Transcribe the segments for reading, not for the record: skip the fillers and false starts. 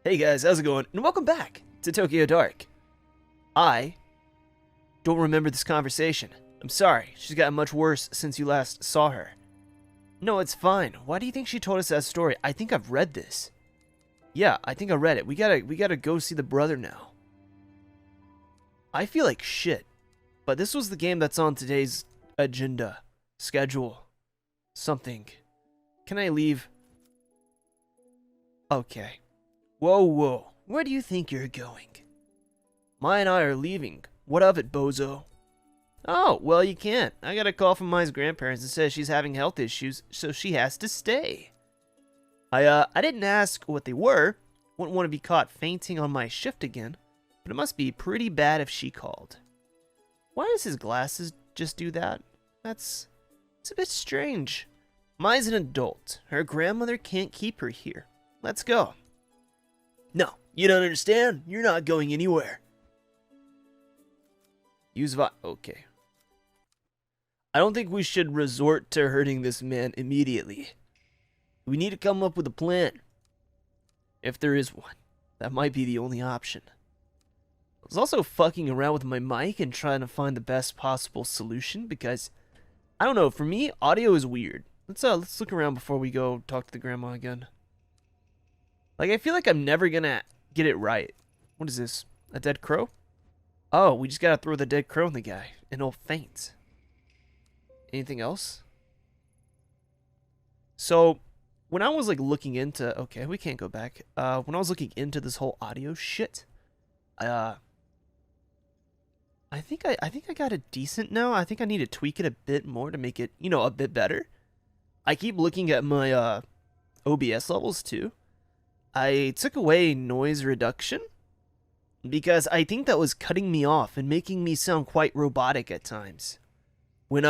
Hey guys, how's it going? And welcome back to Tokyo Dark. I don't remember this conversation. I'm sorry, she's gotten much worse since you last saw her. No, it's fine. Why do you think she told us that story? I think I've read this. Yeah, I think I read it. We gotta go see the brother now. I feel like shit, but this was the game that's on today's agenda, schedule, something. Can I leave? Okay. Whoa, where do you think you're going? Mai and I are leaving. What of it, bozo? Oh, well, you can't. I got a call from Mai's grandparents and says she's having health issues, so she has to stay. I didn't ask what they were. Wouldn't want to be caught fainting on my shift again, but it must be pretty bad if she called. Why does his glasses just do that? It's a bit strange. Mai's an adult. Her grandmother can't keep her here. Let's go. No, you don't understand. You're not going anywhere. Use okay. I don't think we should resort to hurting this man immediately. We need to come up with a plan. If there is one. That might be the only option. I was also fucking around with my mic and trying to find the best possible solution because, I don't know, for me, audio is weird. Let's look around before we go talk to the grandma again. Like, I feel like I'm never gonna get it right. What is this? A dead crow? Oh, we just gotta throw the dead crow in the guy, and he'll faint. Anything else? So, when I was, like, looking into... Okay, we can't go back. When I was looking into this whole audio shit, I think I got it decent now. I think I need to tweak it a bit more to make it, you know, a bit better. I keep looking at my, OBS levels, too. I took away noise reduction because I think that was cutting me off and making me sound quite robotic at times. When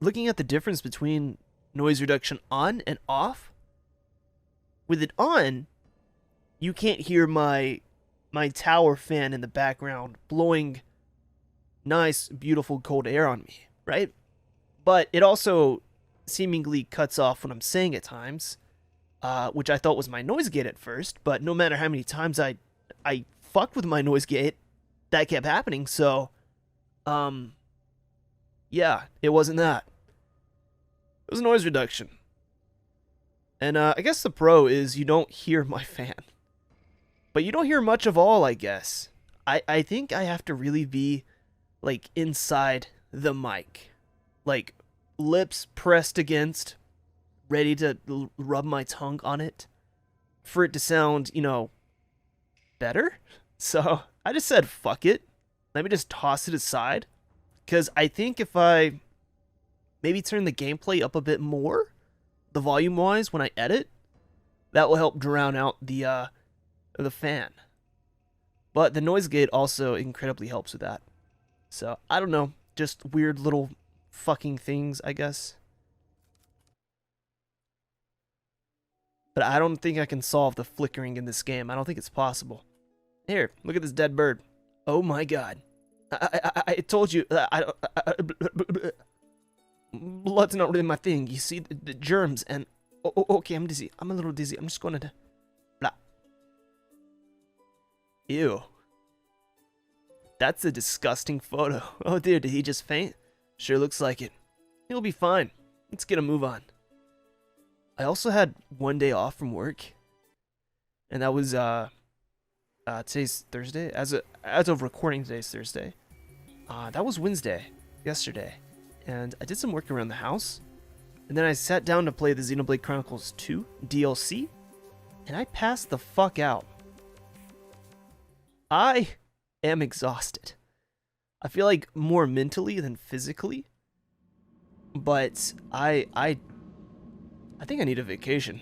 looking at the difference between noise reduction on and off, with it on, you can't hear my tower fan in the background blowing nice, beautiful cold air on me, right? But it also seemingly cuts off what I'm saying at times. Which I thought was my noise gate at first, but no matter how many times I fucked with my noise gate, that kept happening, so, yeah, it wasn't that. It was noise reduction. And, I guess the pro is you don't hear my fan. But you don't hear much of all, I guess. I think I have to really be, like, inside the mic. Like, lips pressed against, ready to rub my tongue on it for it to sound, you know, better. So I just said, fuck it. Let me just toss it aside. Because I think if I maybe turn the gameplay up a bit more, the volume wise, when I edit, that will help drown out the fan. But the noise gate also incredibly helps with that. So I don't know. Just weird little fucking things, I guess. But I don't think I can solve the flickering in this game. I don't think it's possible. Here, look at this dead bird. Oh my god. I told you. Blood's not really my thing. You see, the germs and... okay, I'm dizzy. I'm a little dizzy. I'm just going to... Blah. Ew. That's a disgusting photo. Oh dear, did he just faint? Sure looks like it. He'll be fine. Let's get a move on. I also had one day off from work, and that was today's Thursday. As of recording, today's Thursday. That was Wednesday, yesterday, and I did some work around the house, and then I sat down to play the Xenoblade Chronicles 2 DLC, and I passed the fuck out. I am exhausted. I feel like more mentally than physically, but I think I need a vacation.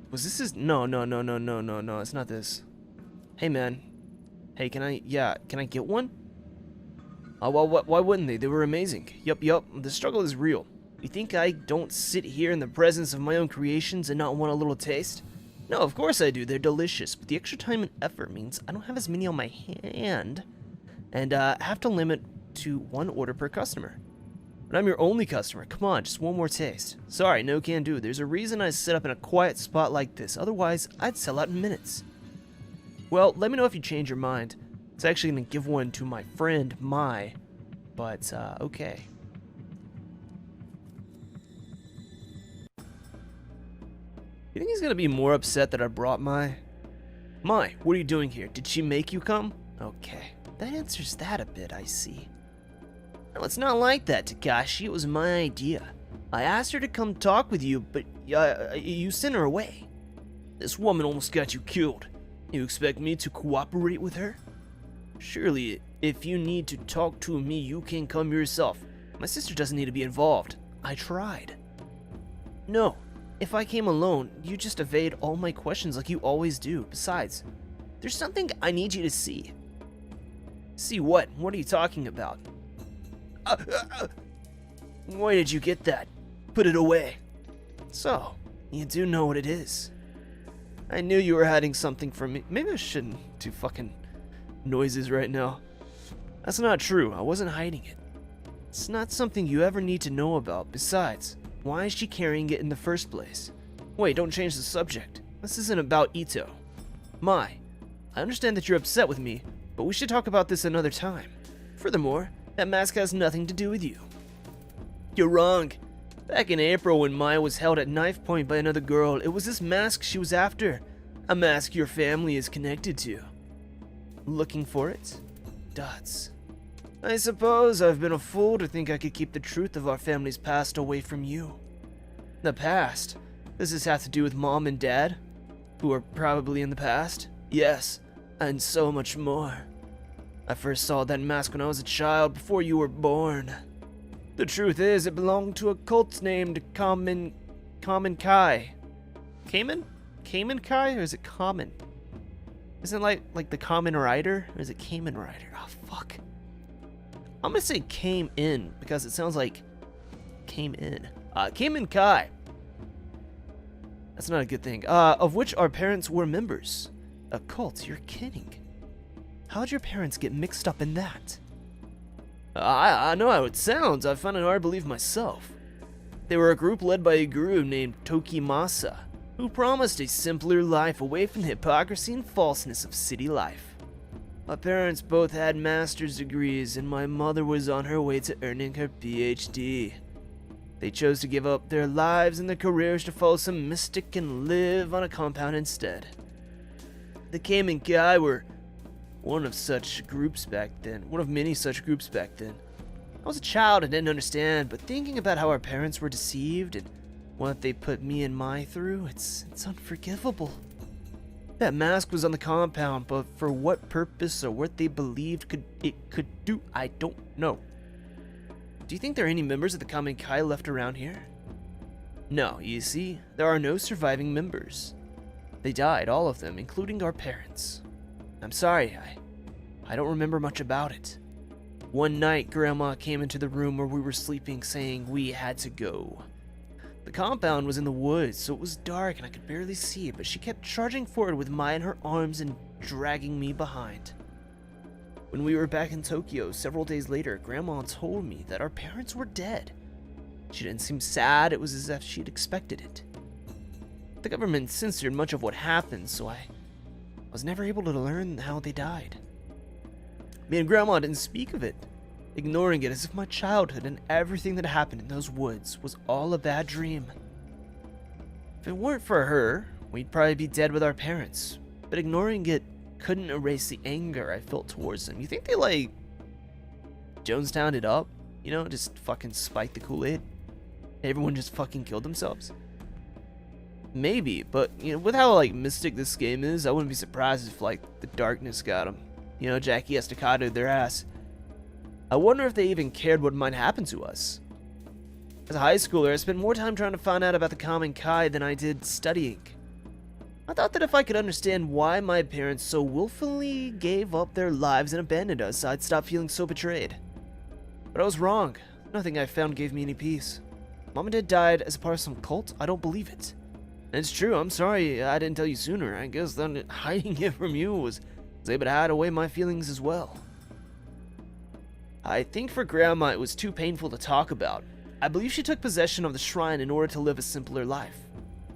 Was this his... No, it's not this. Hey, man. Hey, can I get one? Well, why wouldn't they? They were amazing. Yup, the struggle is real. You think I don't sit here in the presence of my own creations and not want a little taste? No, of course I do. They're delicious, but the extra time and effort means I don't have as many on my hand, and I have to limit to one order per customer. But I'm your only customer. Come on, just one more taste. Sorry, no can do. There's a reason I set up in a quiet spot like this. Otherwise, I'd sell out in minutes. Well, let me know if you change your mind. It's actually going to give one to my friend, Mai. But, okay. You think he's going to be more upset that I brought Mai? Mai, what are you doing here? Did she make you come? Okay, that answers that a bit, I see. No, it's not like that, Takashi. It was my idea. I asked her to come talk with you, but you sent her away. This woman almost got you killed. You expect me to cooperate with her? Surely, if you need to talk to me, you can come yourself. My sister doesn't need to be involved. I tried. No, if I came alone, you just evade all my questions like you always do. Besides, there's something I need you to see. See what? What are you talking about? Where did you get that? Put it away. So, you do know what it is. I knew you were hiding something from me. Maybe I shouldn't do fucking noises right now. That's not true. I wasn't hiding it. It's not something you ever need to know about. Besides, why is she carrying it in the first place? Wait, don't change the subject. This isn't about Ito. Mai, I understand that you're upset with me, but we should talk about this another time. Furthermore, that mask has nothing to do with you. You're wrong. Back in April when Mai was held at knife point by another girl, it was this mask she was after. A mask your family is connected to. Looking for it? Dots. I suppose I've been a fool to think I could keep the truth of our family's past away from you. The past? Does this have to do with Mom and Dad? Who are probably in the past? Yes, and so much more. I first saw that mask when I was a child, before you were born. The truth is, it belonged to a cult named Kamen Kai. Kamen? Kamen Kai? Or is it Common? Isn't it like the Kamen Rider? Or is it Kamen Rider? Oh, fuck. I'm gonna say came in, because it sounds like came in. Kamen Kai. That's not a good thing. Of which our parents were members. A cult? You're kidding. How'd your parents get mixed up in that? I know how it sounds. I find it hard to believe myself. They were a group led by a guru named Tokimasa, who promised a simpler life away from the hypocrisy and falseness of city life. My parents both had master's degrees, and my mother was on her way to earning her PhD. They chose to give up their lives and their careers to follow some mystic and live on a compound instead. The Kamen Kai were one of such groups back then. One of many such groups back then. I was a child and didn't understand, but thinking about how our parents were deceived and what they put me and Mai through, it's unforgivable. That mask was on the compound, but for what purpose or what they believed it could do, I don't know. Do you think there are any members of the Kamen Kai left around here? No, you see, there are no surviving members. They died, all of them, including our parents. I'm sorry, I don't remember much about it. One night, Grandma came into the room where we were sleeping saying we had to go. The compound was in the woods, so it was dark and I could barely see, but she kept charging forward with Mai in her arms and dragging me behind. When we were back in Tokyo several days later, Grandma told me that our parents were dead. She didn't seem sad, it was as if she'd expected it. The government censored much of what happened, so I was never able to learn how they died. Me and Grandma didn't speak of it, ignoring it as if my childhood and everything that happened in those woods was all a bad dream. If it weren't for her, we'd probably be dead with our parents, but ignoring it couldn't erase the anger I felt towards them. You think they, like, Jonestowned it up? You know, just fucking spiked the Kool-Aid? Everyone just fucking killed themselves? Maybe, but, you know, with how, like, mystic this game is, I wouldn't be surprised if, like, the darkness got them. You know, Jackie Estacado their ass. I wonder if they even cared what might happen to us. As a high schooler, I spent more time trying to find out about the Kamen Kai than I did studying. I thought that if I could understand why my parents so willfully gave up their lives and abandoned us, I'd stop feeling so betrayed. But I was wrong. Nothing I found gave me any peace. Mom and Dad died as a part of some cult? I don't believe it. And it's true, I'm sorry I didn't tell you sooner. I guess then hiding it from you was able to hide away my feelings as well. I think for Grandma it was too painful to talk about. I believe she took possession of the shrine in order to live a simpler life.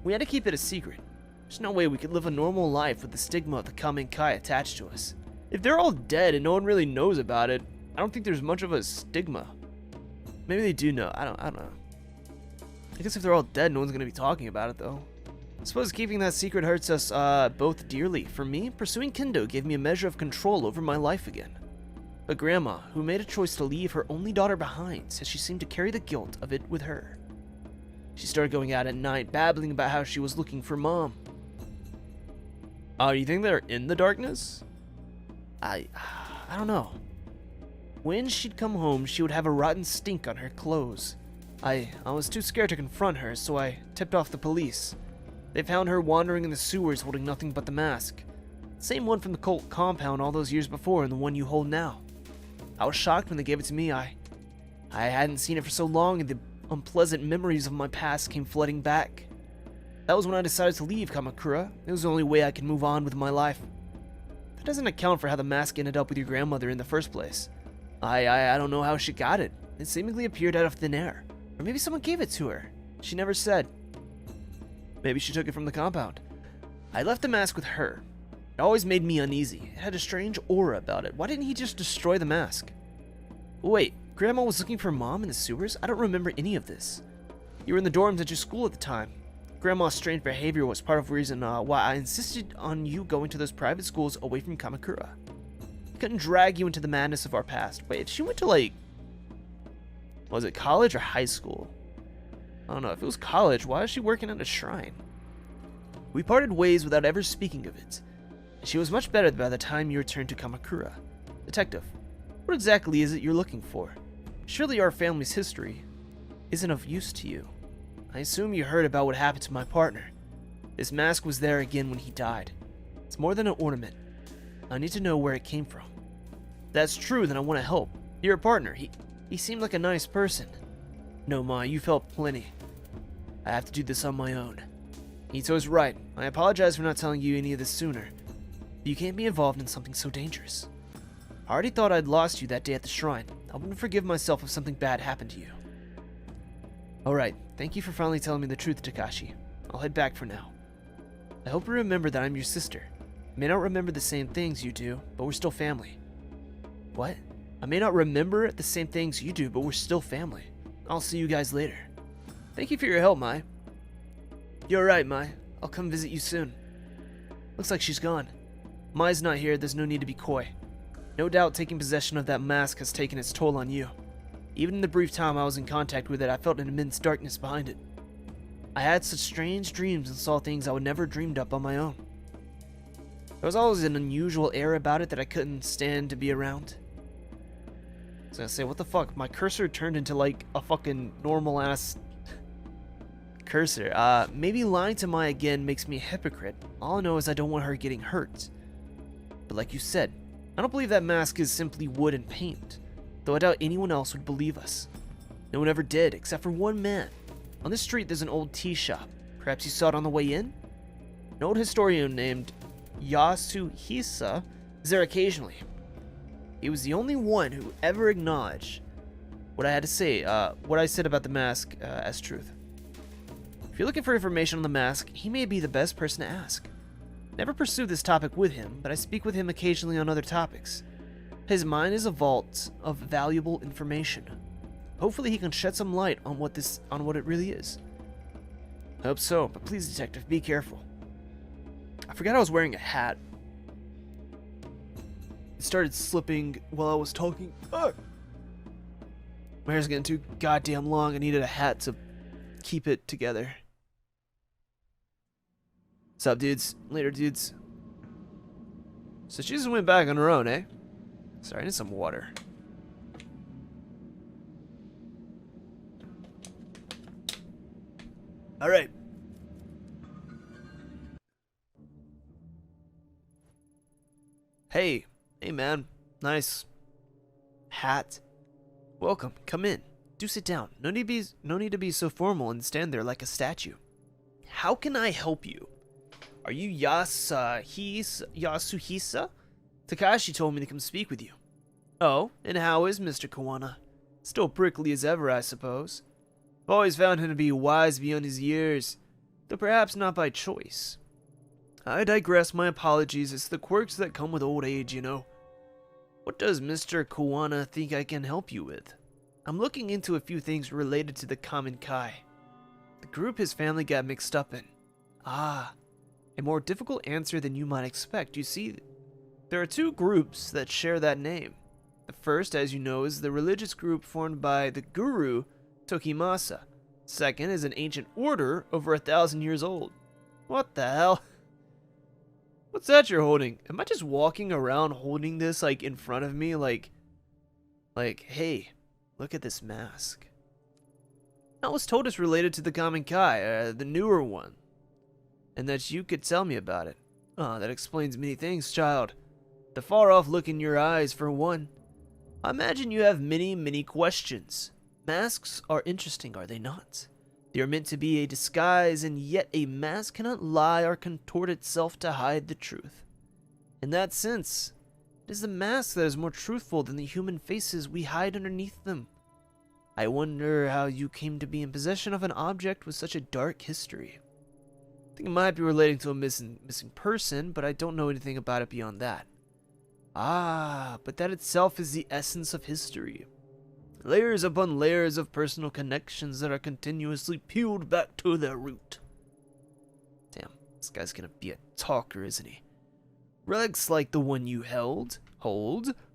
We had to keep it a secret. There's no way we could live a normal life with the stigma of the Kamenkai attached to us. If they're all dead and no one really knows about it, I don't think there's much of a stigma. Maybe they do know. I don't know. I guess if they're all dead, no one's gonna be talking about it though. I suppose keeping that secret hurts us both dearly. For me, pursuing Kendo gave me a measure of control over my life again. But Grandma, who made a choice to leave her only daughter behind, says she seemed to carry the guilt of it with her. She started going out at night, babbling about how she was looking for Mom. You think they're in the darkness? I don't know. When she'd come home, she would have a rotten stink on her clothes. I was too scared to confront her, so I tipped off the police. They found her wandering in the sewers holding nothing but the mask. Same one from the cult compound all those years before and the one you hold now. I was shocked when they gave it to me. I hadn't seen it for so long and the unpleasant memories of my past came flooding back. That was when I decided to leave Kamakura. It was the only way I could move on with my life. That doesn't account for how the mask ended up with your grandmother in the first place. I don't know how she got it. It seemingly appeared out of thin air. Or maybe someone gave it to her. She never said. Maybe she took it from the compound. I left the mask with her. It always made me uneasy. It had a strange aura about it. Why didn't he just destroy the mask? Wait, Grandma was looking for Mom in the sewers? I don't remember any of this. You were in the dorms at your school at the time. Grandma's strange behavior was part of the reason why I insisted on you going to those private schools away from Kamakura. I couldn't drag you into the madness of our past. Wait, she went to like... was it college or high school? I don't know. If it was college, why is she working at a shrine? We parted ways without ever speaking of it. She was much better by the time you returned to Kamakura. Detective, what exactly is it you're looking for? Surely our family's history isn't of use to you. I assume you heard about what happened to my partner. This mask was there again when he died. It's more than an ornament. I need to know where it came from. If that's true, then I want to help. Your partner, he seemed like a nice person. No, Ma, you felt plenty. I have to do this on my own. Ito's right. I apologize for not telling you any of this sooner. You can't be involved in something so dangerous. I already thought I'd lost you that day at the shrine. I wouldn't forgive myself if something bad happened to you. Alright, thank you for finally telling me the truth, Takashi. I'll head back for now. I hope you remember that I'm your sister. I may not remember the same things you do, but we're still family. What? I may not remember the same things you do, but we're still family. I'll see you guys later. Thank you for your help, Mai. You're right, Mai. I'll come visit you soon. Looks like she's gone. Mai's not here, there's no need to be coy. No doubt taking possession of that mask has taken its toll on you. Even in the brief time I was in contact with it, I felt an immense darkness behind it. I had such strange dreams and saw things I would never dreamed up on my own. There was always an unusual air about it that I couldn't stand to be around. I was gonna say, what the fuck? My cursor turned into like a fucking normal ass cursor. Maybe lying to Mai again makes me a hypocrite. All I know is I don't want her getting hurt. But like you said, I don't believe that mask is simply wood and paint. Though I doubt anyone else would believe us. No one ever did, except for one man. On this street there's an old tea shop. Perhaps you saw it on the way in? An old historian named Yasuhisa is there occasionally. He was the only one who ever acknowledged what I had to say, what I said about the mask as truth. If you're looking for information on the mask, he may be the best person to ask. Never pursue this topic with him, but I speak with him occasionally on other topics. His mind is a vault of valuable information. Hopefully he can shed some light on what it really is. I hope so, but please, detective, be careful. I forgot I was wearing a hat. It started slipping while I was talking. My hair's getting too goddamn long. I needed a hat to keep it together. What's up, dudes? Later, dudes. So she just went back on her own, eh? Sorry, I need some water. Alright. Hey. Hey, man. Nice hat. Welcome. Come in. Do sit down. No need to be so formal and stand there like a statue. How can I help you? Are you Yasuhisa? Takashi told me to come speak with you. Oh, and how is Mr. Kawana? Still prickly as ever, I suppose. I've always found him to be wise beyond his years, though perhaps not by choice. I digress, my apologies, it's the quirks that come with old age, you know. What does Mr. Kawana think I can help you with? I'm looking into a few things related to the Common Kai. The group his family got mixed up in. Ah, a more difficult answer than you might expect. You see, there are two groups that share that name. The first, as you know, is the religious group formed by the guru Tokimasa. Second is an ancient order over 1,000 years old. What the hell? What's that you're holding? Am I just walking around holding this, like, in front of me? Like, hey, look at this mask. I was told it's related to the Common Kai, the newer one. And that you could tell me about it. Ah, that explains many things, child. The far-off look in your eyes, for one. I imagine you have many, many questions. Masks are interesting, are they not? They are meant to be a disguise, and yet a mask cannot lie or contort itself to hide the truth. In that sense, it is the mask that is more truthful than the human faces we hide underneath them. I wonder how you came to be in possession of an object with such a dark history. I think it might be relating to a missing person, but I don't know anything about it beyond that. Ah, but that itself is the essence of history. Layers upon layers of personal connections that are continuously peeled back to their root. Damn, this guy's gonna be a talker, isn't he? Relics like the one you hold,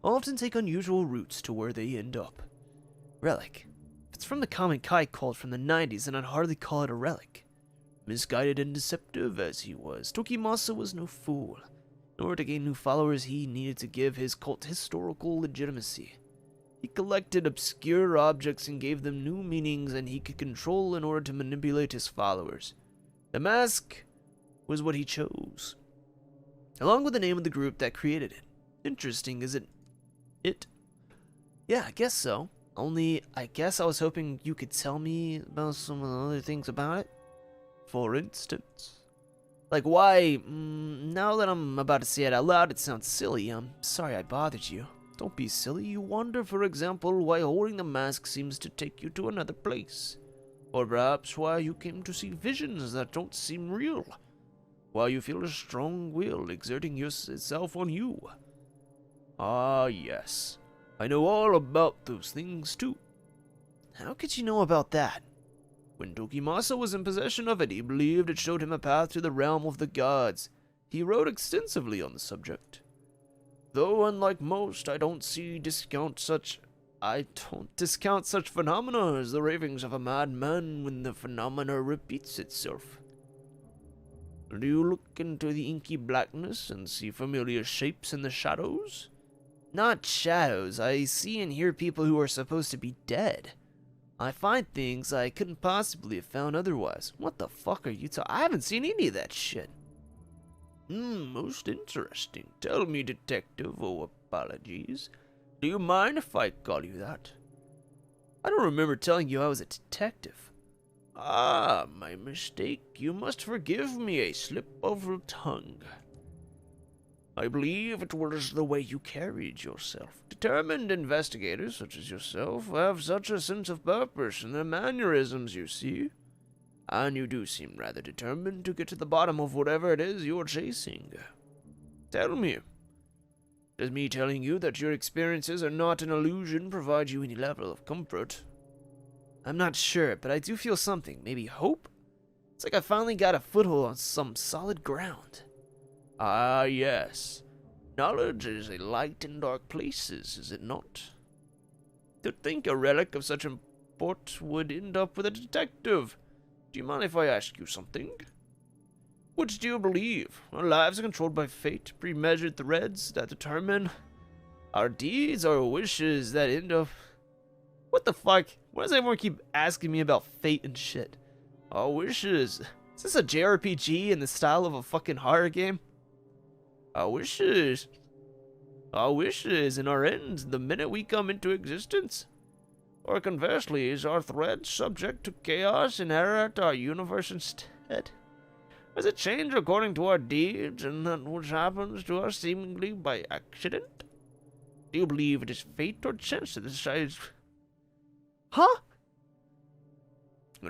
often take unusual routes to where they end up. Relic. If it's from the Common Kai cult from the 90s, then I'd hardly call it a relic. Misguided and deceptive as he was, Tokimasa was no fool. In order to gain new followers, he needed to give his cult historical legitimacy. He collected obscure objects and gave them new meanings and he could control in order to manipulate his followers. The mask was what he chose, along with the name of the group that created it. Interesting, isn't it? Yeah, I guess so. Only, I guess I was hoping you could tell me about some of the other things about it. For instance, like why, now that I'm about to say it out loud, it sounds silly. I'm sorry I bothered you. Don't be silly. You wonder, for example, why holding the mask seems to take you to another place. Or perhaps why you came to see visions that don't seem real. Why you feel a strong will exerting itself on you. Ah, yes. I know all about those things, too. How could you know about that? When Tokimasa was in possession of it, he believed it showed him a path to the realm of the gods. He wrote extensively on the subject. Though unlike most, I don't discount such phenomena as the ravings of a madman when the phenomena repeats itself. Do you look into the inky blackness and see familiar shapes in the shadows? Not shadows. I see and hear people who are supposed to be dead. I find things I couldn't possibly have found otherwise. What the fuck are you I haven't seen any of that shit. Most interesting. Tell me, detective, apologies. Do you mind if I call you that? I don't remember telling you I was a detective. Ah, my mistake. You must forgive me, a slip of the tongue. I believe it was the way you carried yourself. Determined investigators such as yourself have such a sense of purpose in their mannerisms, you see. And you do seem rather determined to get to the bottom of whatever it is you're chasing. Tell me, does me telling you that your experiences are not an illusion provide you any level of comfort? I'm not sure, but I do feel something. Maybe hope? It's like I finally got a foothold on some solid ground. Ah, yes. Knowledge is a light in dark places, is it not? To think a relic of such import would end up with a detective. Do you mind if I ask you something? Which do you believe? Our lives are controlled by fate, pre-measured threads that determine our deeds, our wishes that end up... What the fuck? Why does everyone keep asking me about fate and shit? Our wishes. Is this a JRPG in the style of a fucking horror game? Our wishes. Our wishes and our ends the minute we come into existence. Or conversely, is our thread subject to chaos and error at our universe instead? Does it change according to our deeds and that which happens to us seemingly by accident? Do you believe it is fate or chance that decides... Huh?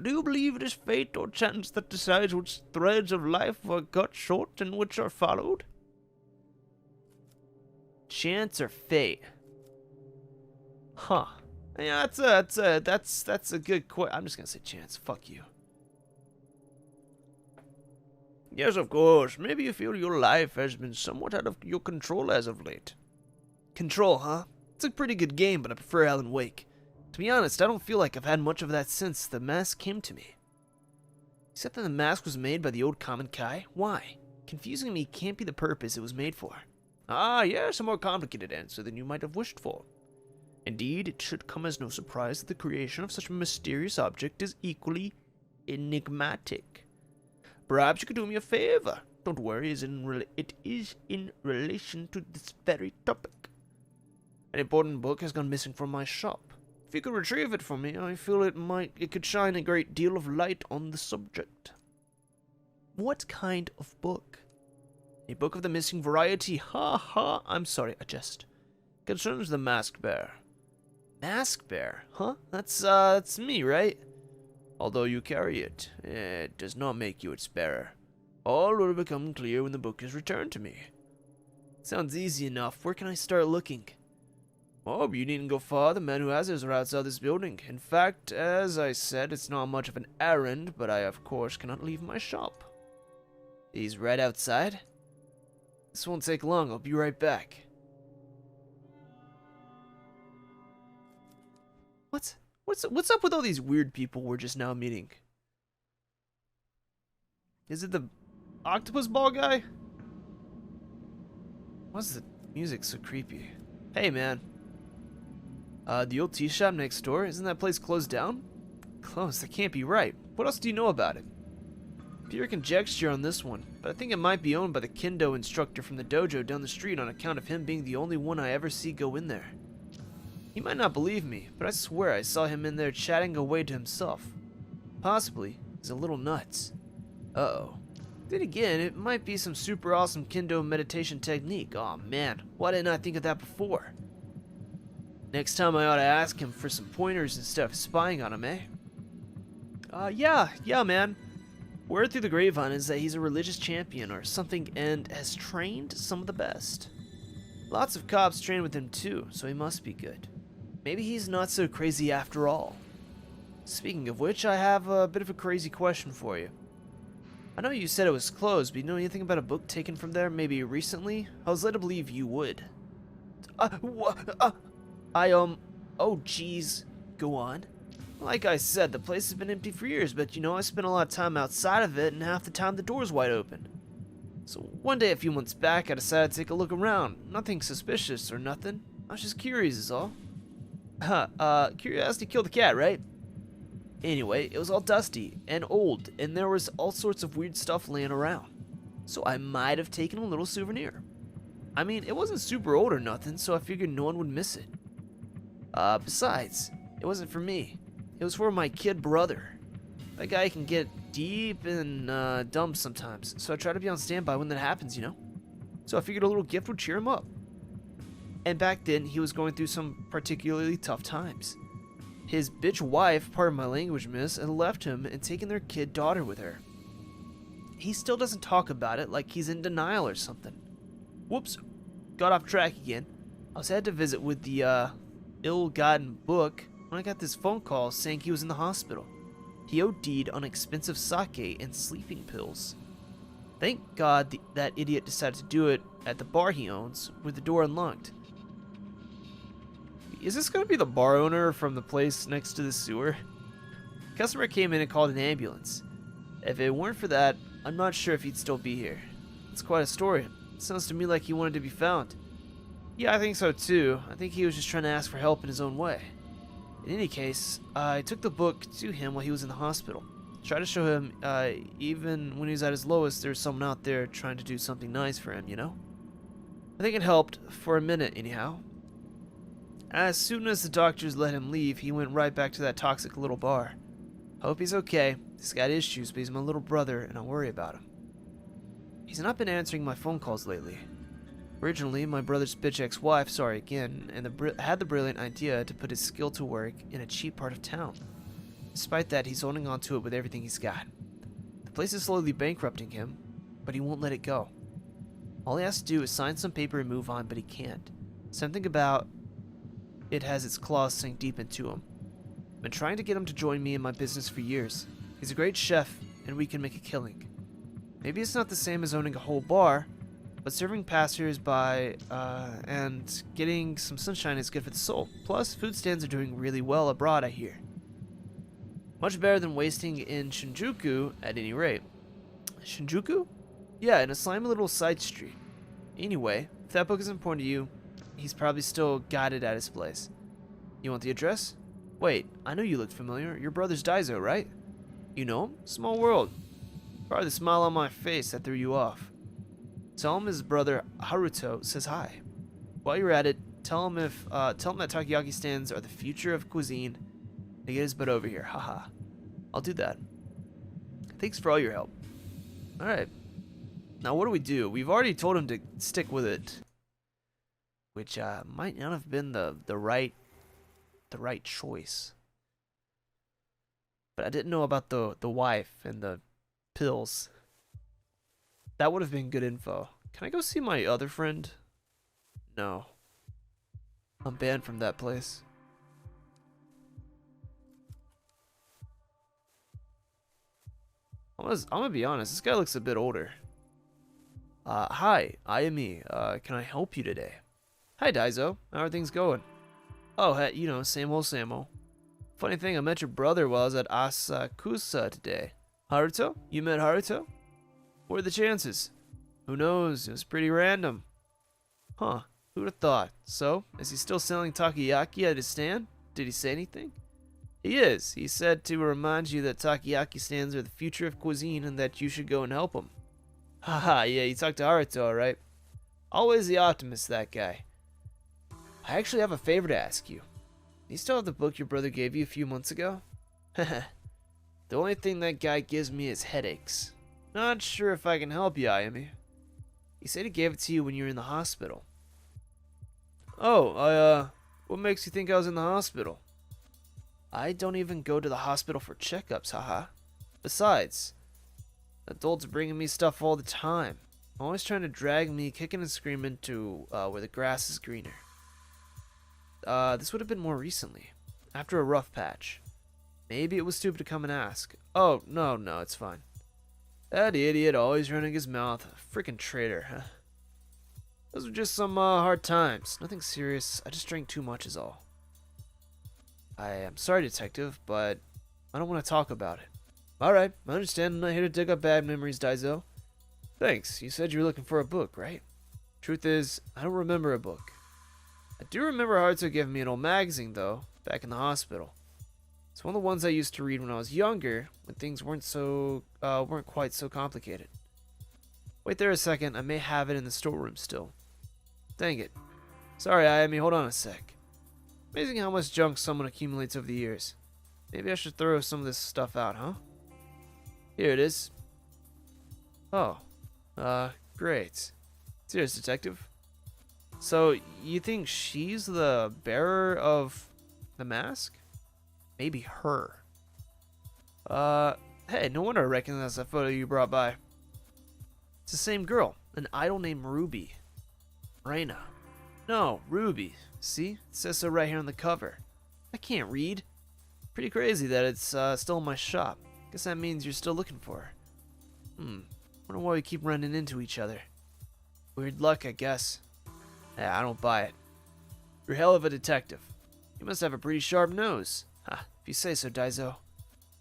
Do you believe it is fate or chance that decides which threads of life are cut short and which are followed? Chance or fate? Huh. Yeah, that's a good question. I'm just gonna say chance. Fuck you. Yes, of course. Maybe you feel your life has been somewhat out of your control as of late. Control, huh? It's a pretty good game, but I prefer Alan Wake. To be honest, I don't feel like I've had much of that since the mask came to me. You said that the mask was made by the old common Kai? Why? Confusing me can't be the purpose it was made for. Ah, yes, a more complicated answer than you might have wished for. Indeed, it should come as no surprise that the creation of such a mysterious object is equally enigmatic. Perhaps you could do me a favor. Don't worry, it is in relation to this very topic. An important book has gone missing from my shop. If you could retrieve it for me, I feel it could shine a great deal of light on the subject. What kind of book? A book of the missing variety. Ha ha. I'm sorry, I jest. Concerns the Mask Bear. Mask Bear? Huh? That's me, right? Although you carry it, it does not make you its bearer. All will become clear when the book is returned to me. Sounds easy enough. Where can I start looking? Oh, you needn't go far. The man who has it are outside this building. In fact, as I said, it's not much of an errand, but I, of course, cannot leave my shop. He's right outside? This won't take long. I'll be right back. What's up with all these weird people we're just now meeting? Is it the octopus ball guy? Why's the music so creepy? Hey, man. The old tea shop next door, isn't that place closed down? Closed? That can't be right. What else do you know about it? Pure conjecture on this one, but I think it might be owned by the kendo instructor from the dojo down the street on account of him being the only one I ever see go in there. He might not believe me, but I swear I saw him in there chatting away to himself. Possibly, he's a little nuts. Uh-oh. Then again, it might be some super awesome kendo meditation technique. Aw, man, why didn't I think of that before? Next time I ought to ask him for some pointers instead of spying on him, eh? Yeah, man. Word through the grapevine is that he's a religious champion or something and has trained some of the best. Lots of cops train with him too, so he must be good. Maybe he's not so crazy after all. Speaking of which, I have a bit of a crazy question for you. I know you said it was closed, but you know anything about a book taken from there maybe recently? I was led to believe you would. Oh geez, go on. Like I said, the place has been empty for years, but you know, I spent a lot of time outside of it, and half the time the door's wide open. So one day a few months back, I decided to take a look around. Nothing suspicious or nothing. I was just curious is all. Curiosity killed the cat, right? Anyway, it was all dusty and old, and there was all sorts of weird stuff laying around. So I might have taken a little souvenir. I mean, it wasn't super old or nothing, so I figured no one would miss it. Besides, it wasn't for me. It was for my kid brother. That guy can get deep and dumb sometimes, so I try to be on standby when that happens, you know? So I figured a little gift would cheer him up. And back then, he was going through some particularly tough times. His bitch wife, pardon my language, miss, had left him and taken their kid daughter with her. He still doesn't talk about it like he's in denial or something. Whoops, got off track again. I was headed to visit with the ill-gotten book when I got this phone call saying he was in the hospital. He OD'd on expensive sake and sleeping pills. Thank God that idiot decided to do it at the bar he owns with the door unlocked. Is this going to be the bar owner from the place next to the sewer? Customer came in and called an ambulance. If it weren't for that, I'm not sure if he'd still be here. It's quite a story. It sounds to me like he wanted to be found. Yeah, I think so too. I think he was just trying to ask for help in his own way. In any case, I took the book to him while he was in the hospital. Tried to show him, even when he was at his lowest, there's someone out there trying to do something nice for him, you know? I think it helped, for a minute anyhow. As soon as the doctors let him leave, he went right back to that toxic little bar. Hope he's okay. He's got issues, but he's my little brother, and I worry about him. He's not been answering my phone calls lately. Originally, my brother's bitch ex-wife, sorry again, and had the brilliant idea to put his skill to work in a cheap part of town. Despite that, he's holding on to it with everything he's got. The place is slowly bankrupting him, but he won't let it go. All he has to do is sign some paper and move on, but he can't. Something about it has its claws sink deep into him. I've been trying to get him to join me in my business for years. He's a great chef, and we can make a killing. Maybe it's not the same as owning a whole bar, but serving passers-by and getting some sunshine is good for the soul. Plus, food stands are doing really well abroad, I hear. Much better than wasting in Shinjuku, at any rate. Shinjuku? Yeah, in a slimy little side street. Anyway, if that book is important to you, he's probably still got it at his place. You want the address? Wait, I know you look familiar. Your brother's Daiso, right? You know him? Small world. Probably the smile on my face that threw you off. Tell him his brother Haruto says hi. While you're at it, tell him that takoyaki stands are the future of cuisine. To get his butt over here, haha. I'll do that. Thanks for all your help. Alright. Now what do? We've already told him to stick with it. Which might not have been the right choice. But I didn't know about the wife and the pills. That would have been good info. Can I go see my other friend? No. I'm banned from that place. I'm gonna be honest, this guy looks a bit older. Hi, I am me. Can I help you today? Hi, Daiso. How are things going? Oh, hey, you know, same old, same old. Funny thing, I met your brother while I was at Asakusa today. Haruto? You met Haruto? What are the chances? Who knows? It was pretty random. Huh, who'd have thought? So, is he still selling takoyaki at his stand? Did he say anything? He is. He said to remind you that takoyaki stands are the future of cuisine and that you should go and help him. Haha, yeah, you talked to Haruto, alright? Always the optimist, that guy. I actually have a favor to ask you. You still have the book your brother gave you a few months ago? Haha. The only thing that guy gives me is headaches. Not sure if I can help you, Ayumi. He said he gave it to you when you were in the hospital. Oh, what makes you think I was in the hospital? I don't even go to the hospital for checkups, haha. Besides, adults bringing me stuff all the time. Always trying to drag me kicking and screaming to where the grass is greener. This would have been more recently, after a rough patch. Maybe it was stupid to come and ask. Oh, no, it's fine. That idiot always running his mouth. Freaking traitor, huh? Those were just some hard times. Nothing serious. I just drank too much is all. I am sorry, detective, but I don't want to talk about it. Alright, I understand. I'm not here to dig up bad memories, Daiso. Thanks. You said you were looking for a book, right? Truth is, I don't remember a book. I do remember Haruto giving me an old magazine, though, back in the hospital. It's one of the ones I used to read when I was younger, when things weren't quite so complicated. Wait there a second, I may have it in the storeroom still. Dang it. Sorry, Ayumi, hold on a sec. Amazing how much junk someone accumulates over the years. Maybe I should throw some of this stuff out, huh? Here it is. Oh. Great. Serious, detective. So, you think she's the bearer of the mask? Maybe her. Hey, no wonder I recognize that photo you brought by. It's the same girl, an idol named Ruby. Reina. No, Ruby. See? It says so right here on the cover. I can't read. Pretty crazy that it's still in my shop. Guess that means you're still looking for her. Wonder why we keep running into each other. Weird luck, I guess. Yeah, I don't buy it. You're hell of a detective. You must have a pretty sharp nose. Ha, if you say so, Daiso.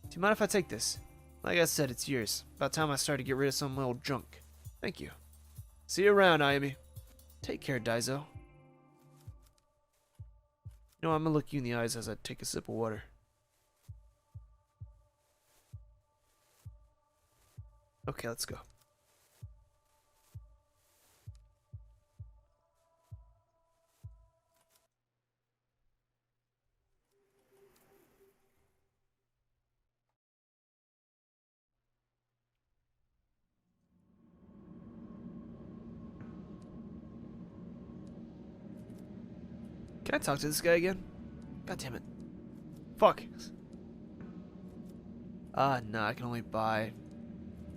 Do you mind if I take this? Like I said, it's yours. About time I started to get rid of some of my old junk. Thank you. See you around, Ayumi. Take care, Daiso. You know, I'm gonna look you in the eyes as I take a sip of water. Okay, let's go. Can I talk to this guy again? God damn it. Fuck. No, I can only buy.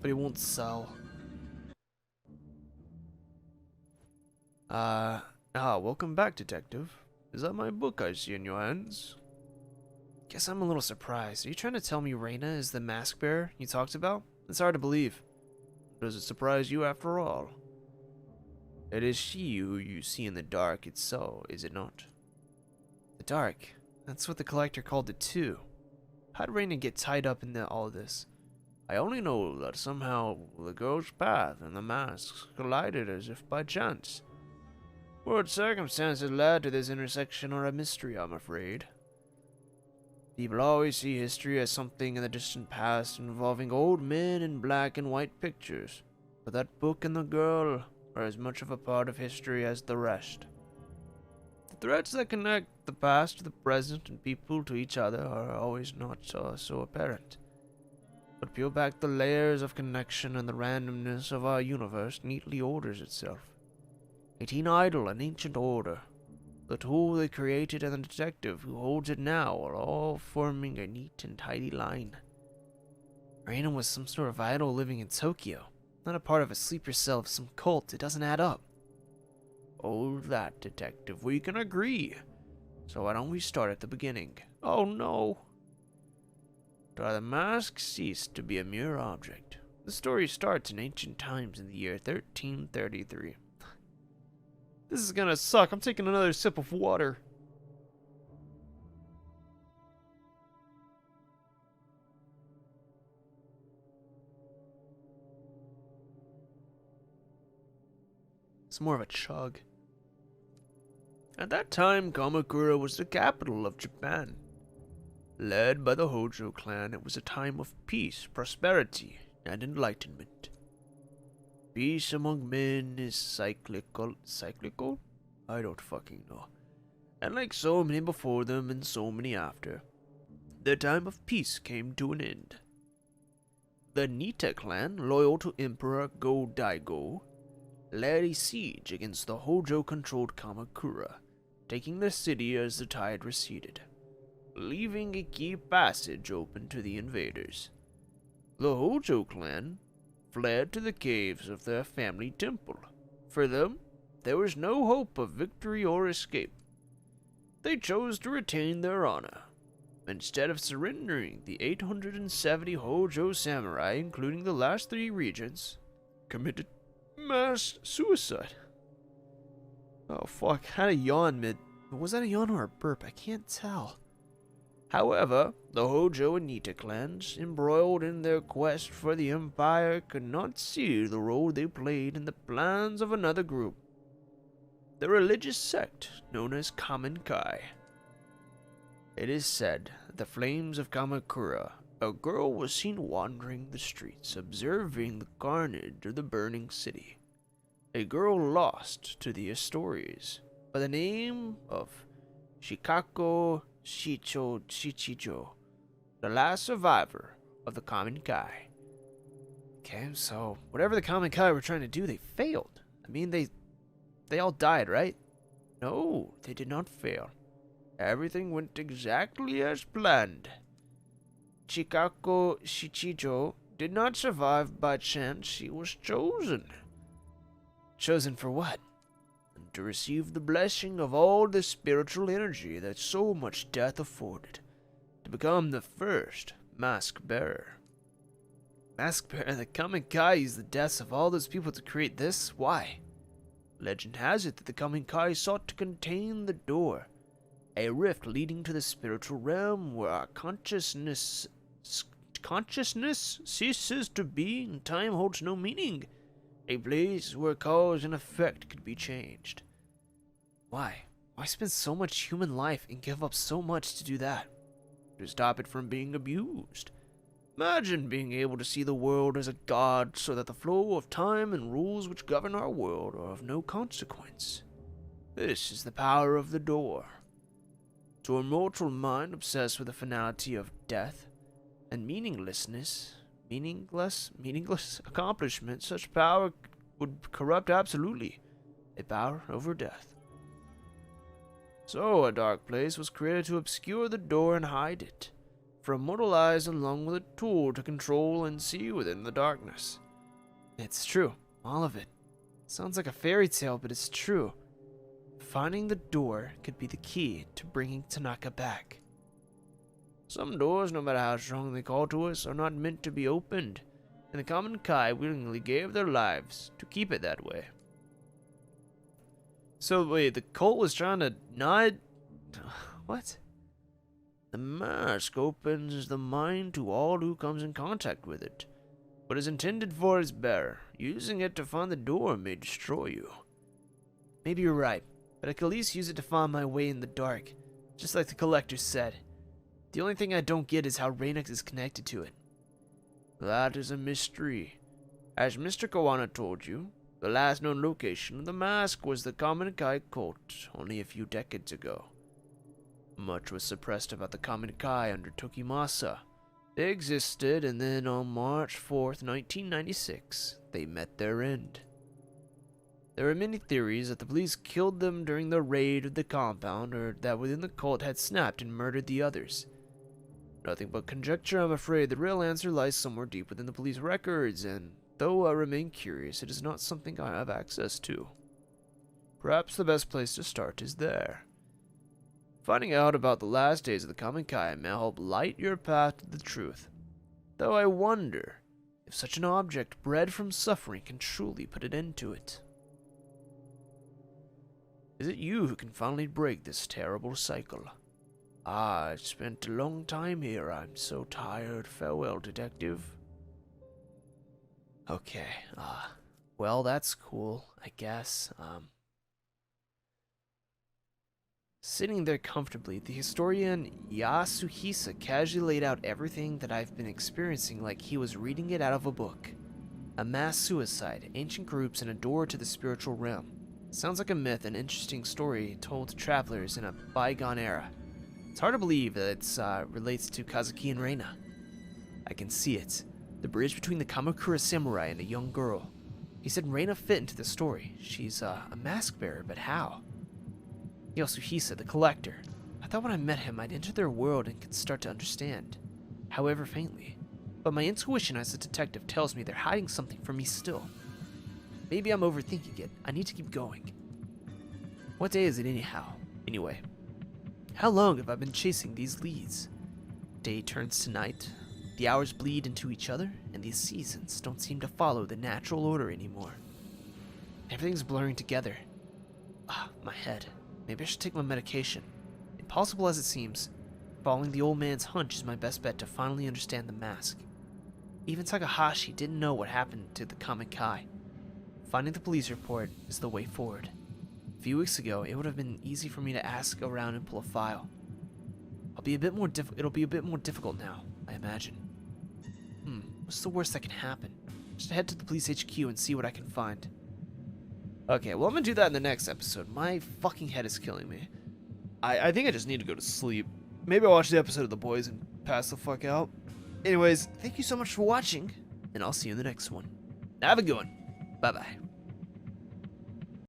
But he won't sell. Welcome back, detective. Is that my book I see in your hands? Guess I'm a little surprised. Are you trying to tell me Reina is the mask bearer you talked about? It's hard to believe. Does it surprise you after all? It is she who you see in the dark, it's so, is it not? The dark? That's what the collector called it too. How'd Reina get tied up in all of this? I only know that somehow the girl's path and the masks collided as if by chance. What circumstances led to this intersection are a mystery, I'm afraid. People always see history as something in the distant past involving old men in black and white pictures, but that book and the girl are as much of a part of history as the rest. The threads that connect the past to the present and people to each other are always not so apparent. But peel back the layers of connection and the randomness of our universe neatly orders itself. A teen idol, an ancient order, the tool they created, and the detective who holds it now are all forming a neat and tidy line. Reina was some sort of idol living in Tokyo, not a part of a sleeper cell of some cult. It doesn't add up. Oh, that, detective, we can agree. So why don't we start at the beginning? Oh no. The mask ceased to be a mere object. The story starts in ancient times in the year 1333. This is gonna suck. I'm taking another sip of water. It's more of a chug. At that time, Kamakura was the capital of Japan. Led by the Hojo clan, it was a time of peace, prosperity, and enlightenment. Peace among men is cyclical? Cyclical? I don't fucking know. And like so many before them and so many after, their time of peace came to an end. The Nita clan, loyal to Emperor Go-Daigo, led a siege against the Hojo-controlled Kamakura, taking the city as the tide receded, leaving a key passage open to the invaders. The Hojo clan fled to the caves of their family temple. For them, there was no hope of victory or escape. They chose to retain their honor. Instead of surrendering, the 870 Hojo samurai, including the last 3 regents, committed mass suicide. Oh fuck, I had a yawn mid. Was that a yawn or a burp? I can't tell. However, the Hojo and Nita clans, embroiled in their quest for the Empire, could not see the role they played in the plans of another group, the religious sect known as Kamen-kai. It is said that the flames of Kamakura, a girl was seen wandering the streets, observing the carnage of the burning city. A girl lost to the stories by the name of Shikako Shichijo, the last survivor of the Kamen-kai. Okay, so whatever the Kamen-kai were trying to do, they failed. I mean, they all died, right? No, they did not fail. Everything went exactly as planned. Chikako Shichijo did not survive by chance. She was chosen. Chosen for what? To receive the blessing of all the spiritual energy that so much death afforded, to become the first mask bearer. Mask bearer? The Kamen-kai used the deaths of all those people to create this? Why? Legend has it that the Kamen-kai sought to contain the door, a rift leading to the spiritual realm where our consciousness ceases to be and time holds no meaning. A place where cause and effect could be changed. Why? Why spend so much human life and give up so much to do that? To stop it from being abused. Imagine being able to see the world as a god so that the flow of time and rules which govern our world are of no consequence. This is the power of the door. To a mortal mind obsessed with the finality of death and meaningless accomplishment, such power would corrupt absolutely. A power over death. So a dark place was created to obscure the door and hide it from mortal eyes, along with a tool to control and see within the darkness. It's true, all of it. Sounds like a fairy tale, but it's true. Finding the door could be the key to bringing Tanaka back. Some doors, no matter how strong they call to us, are not meant to be opened, and the common Kai willingly gave their lives to keep it that way. So wait, the cult was trying to not... What? The mask opens the mind to all who comes in contact with it, but is intended for its bearer. Using it to find the door may destroy you. Maybe you're right, but I could at least use it to find my way in the dark, just like the collector said. The only thing I don't get is how Reina is connected to it. That is a mystery. As Mr. Kawana told you, the last known location of the mask was the Common Kai cult only a few decades ago. Much was suppressed about the Common Kai under Tokimasa. They existed, and then on March 4th, 1996, they met their end. There are many theories that the police killed them during the raid of the compound, or that within the cult had snapped and murdered the others. Nothing but conjecture, I'm afraid. The real answer lies somewhere deep within the police records, and though I remain curious, it is not something I have access to. Perhaps the best place to start is there. Finding out about the last days of the Common Kai may help light your path to the truth. Though I wonder if such an object bred from suffering can truly put an end to it. Is it you who can finally break this terrible cycle? I've spent a long time here. I'm so tired. Farewell, detective. Okay, well, that's cool, I guess. Sitting there comfortably, the historian Yasuhisa casually laid out everything that I've been experiencing like he was reading it out of a book. A mass suicide, ancient groups, and a door to the spiritual realm. Sounds like a myth, an interesting story told to travelers in a bygone era. It's hard to believe that it relates to Kazuki and Reina. I can see it. The bridge between the Kamakura samurai and a young girl. He said Reina fit into the story. She's a mask bearer, but how? Yasuhisa, the collector. I thought when I met him I'd enter their world and could start to understand, however faintly. But my intuition as a detective tells me they're hiding something from me still. Maybe I'm overthinking it. I need to keep going. What day is it anyhow? Anyway, how long have I been chasing these leads? Day turns to night, the hours bleed into each other, and the seasons don't seem to follow the natural order anymore. Everything's blurring together. My head. Maybe I should take my medication. Impossible as it seems, following the old man's hunch is my best bet to finally understand the mask. Even Takahashi didn't know what happened to the Common Kai. Finding the police report is the way forward. A few weeks ago, it would have been easy for me to ask around and pull a file. It'll be a bit more difficult now, I imagine. What's the worst that can happen? Just head to the police HQ and see what I can find. Okay, well, I'm gonna do that in the next episode. My fucking head is killing me. I think I just need to go to sleep. Maybe I'll watch the episode of The Boys and pass the fuck out. Anyways, thank you so much for watching, and I'll see you in the next one. Have a good one. Bye-bye.